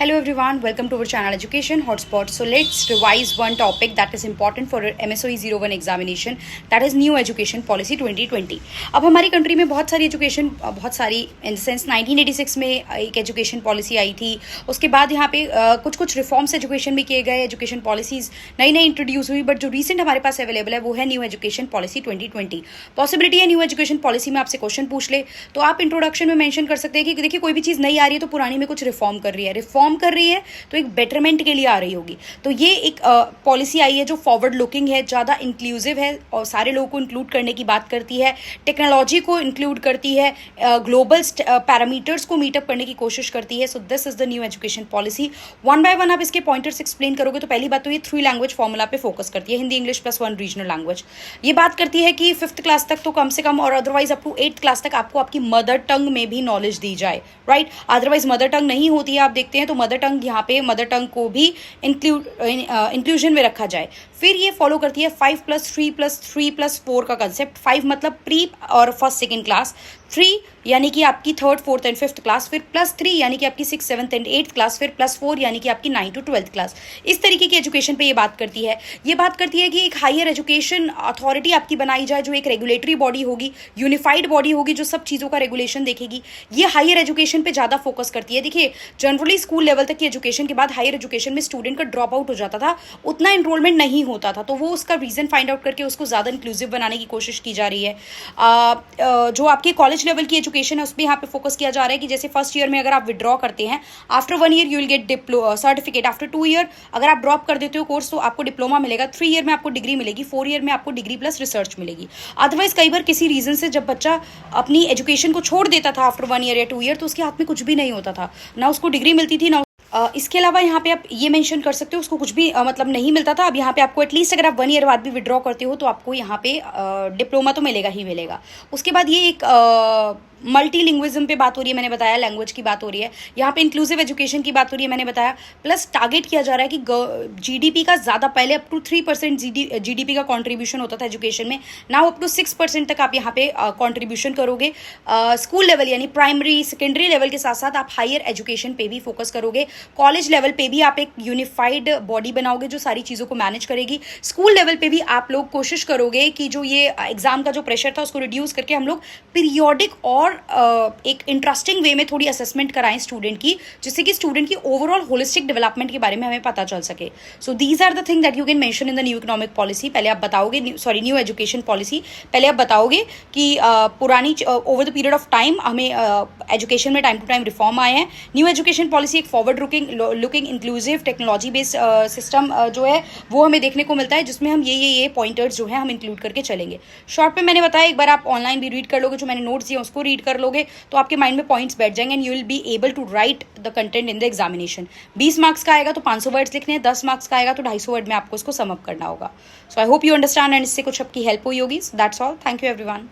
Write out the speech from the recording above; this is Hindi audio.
Hello everyone, welcome to our channel Education Hotspot. So let's revise one topic that is important for MSOE 01 examination, that is New Education Policy 2020. अब हमारी कंट्री में बहुत सारी इन द सेंस 1986 में एक एजुकेशन पॉलिसी आई थी. उसके बाद यहाँ पे कुछ रिफॉर्म्स एजुकेशन में किए गए, एजुकेशन पॉलिसीज नई इंट्रोड्यूस हुई, बट जो रिसेंट हमारे पास अवेलेबल है वो है न्यू एजुकेशन पॉलिसी 2020. पॉसिबिलिटी है न्यू एजुकेशन पॉलिसी में आपसे क्वेश्चन पूछ ले तो आप इंट्रोडक्शन में मेंशन कर सकते हैं कि देखिए कोई भी चीज़ नई आ रही है तो पुरानी में कुछ रिफॉर्म कर रही है तो एक बेटरमेंट के लिए आ रही होगी. तो ये एक पॉलिसी आई है जो फॉरवर्ड लुकिंग है, ज़्यादा इंक्लूसिव है और सारे लोगों को इंक्लूड करने की बात करती है, टेक्नोलॉजी को इंक्लूड करती है, ग्लोबल पैरामीटर्स को मीटअप करने की कोशिश करती है. So this is the new education policy. One by one आप इसके पॉइंटर्स एक्सप्लेन करोगे तो पहली बात तो ये 3 लैंग्वेज फॉर्मूला पे फोकस करती है, हिंदी इंग्लिश +1 रीजनल लैंग्वेज. ये बात करती है कि 5th क्लास तक तो कम से कम और otherwise up to 8th class तक आपको आपकी मदर टंग में भी नॉलेज दी जाए, राइट. अदरवाइज मदर टंग नहीं होती है, आप देखते हैं तो मदर टंग यहाँ पे मदर टंग को भी इंक्लूजन में रखा जाए. फिर ये फॉलो करती है 5+3+3+4 का कंसेप्ट. 5 मतलब प्री और फर्स्ट सेकेंड क्लास, 3 यानी कि आपकी 3rd 4th and 5th class, फिर +3 यानी कि आपकी 6th 7th and 8th class, फिर +4 यानी कि आपकी 9th to 12th क्लास. इस तरीके की एजुकेशन पे ये बात करती है. ये बात करती है कि एक हायर एजुकेशन अथॉरिटी आपकी बनाई जाए जो एक रेगुलेटरी बॉडी होगी, यूनिफाइड बॉडी होगी जो सब चीज़ों का रेगुलेशन देखेगी. ये हायर एजुकेशन पे ज़्यादा फोकस करती है. देखिए जनरली स्कूल लेवल तक की एजुकेशन के बाद हायर एजुकेशन में स्टूडेंट का ड्रॉप आउट हो जाता था, उतना एनरोलमेंट नहीं होता था, तो वो उसका रीज़न फाइंड आउट करके उसको ज़्यादा इंक्लूसिव बनाने की कोशिश की जा रही है. जो आपके कॉलेज लेवल की एजुकेशन है उस पर यहाँ पे फोकस किया जा रहा है कि जैसे फर्स्ट ईयर में अगर आप विड्रॉ करते हैं, after 1 year you will get certificate, after 2 year अगर आप ड्रॉप कर देते हो कोर्स तो आपको डिप्लोमा मिलेगा, 3 ईयर में आपको डिग्री मिलेगी, 4 ईयर में आपको डिग्री प्लस रिसर्च मिलेगी. अदरवाइज कई बार किसी रीजन से जब बच्चा अपनी एजुकेशन को छोड़ देता था आफ्टर 1 ईयर या 2 ईयर तो उसके हाथ में कुछ भी नहीं होता था, ना उसको डिग्री मिलती थी ना. इसके अलावा यहाँ पे आप ये मेंशन कर सकते हो उसको कुछ भी मतलब नहीं मिलता था. अब यहाँ पे आपको एटलीस्ट अगर आप 1 ईयर बाद भी विड्रॉ करते हो तो आपको यहाँ पे डिप्लोमा तो मिलेगा ही मिलेगा. उसके बाद ये एक मल्टीलिंग्विज्म पे बात हो रही है, मैंने बताया लैंग्वेज की बात हो रही है, यहाँ पे इंक्लूसिव एजुकेशन की बात हो रही है, मैंने बताया. प्लस टारगेट किया जा रहा है कि जीडीपी का ज़्यादा, पहले अप टू 3% जीडीपी का कॉन्ट्रीब्यूशन होता था एजुकेशन में, नाउ अप टू 6% तक आप यहाँ पे कॉन्ट्रीब्यूशन करोगे. स्कूल लेवल यानी प्राइमरी सेकेंडरी लेवल के साथ साथ आप हायर एजुकेशन पे भी फोकस करोगे. कॉलेज लेवल पे भी आप एक यूनिफाइड बॉडी बनाओगे जो सारी चीज़ों को मैनेज करेगी. स्कूल लेवल पे भी आप लोग कोशिश करोगे कि जो ये एग्जाम का जो प्रेशर था उसको रिड्यूस करके हम लोग पीरियोडिक और एक इंटरेस्टिंग वे में थोड़ी असेसमेंट कराएं स्टूडेंट की, जिससे कि स्टूडेंट की ओवरऑल होलिस्टिक डेवलपमेंट के बारे में हमें पता चल सके. So these are the thing that you can mention in the new economic policy. पहले आप बताओगे, न्यू एजुकेशन पॉलिसी पहले आप बताओगे कि पुरानी over the period of time हमें एजुकेशन में टाइम टू टाइम रिफॉर्म आए हैं. न्यू एजुकेशन पॉलिसी एक forward looking inclusive technology based system जो है वो हमें देखने को मिलता है, जिसमें हम ये पॉइंटर्स जो है हम इंक्लूड करके चलेंगे. शॉर्ट पे मैंने बताया, एक बार आप ऑनलाइन भी रीड कर लोगे, जो मैंने नोट्स दिए उसको रीड कर लोगे तो आपके माइंड में पॉइंट्स बैठ जाएंगे and you will be able to write the content in the examination. 20 marks का आएगा तो 500 वर्ड्स लिखने हैं, 10 मार्क्स का आएगा तो 250 वर्ड में आपको उसको सम अप करना होगा. So I hope you understand and इससे कुछ आपकी हेल्प हुई होगी. That's all. Thank you everyone.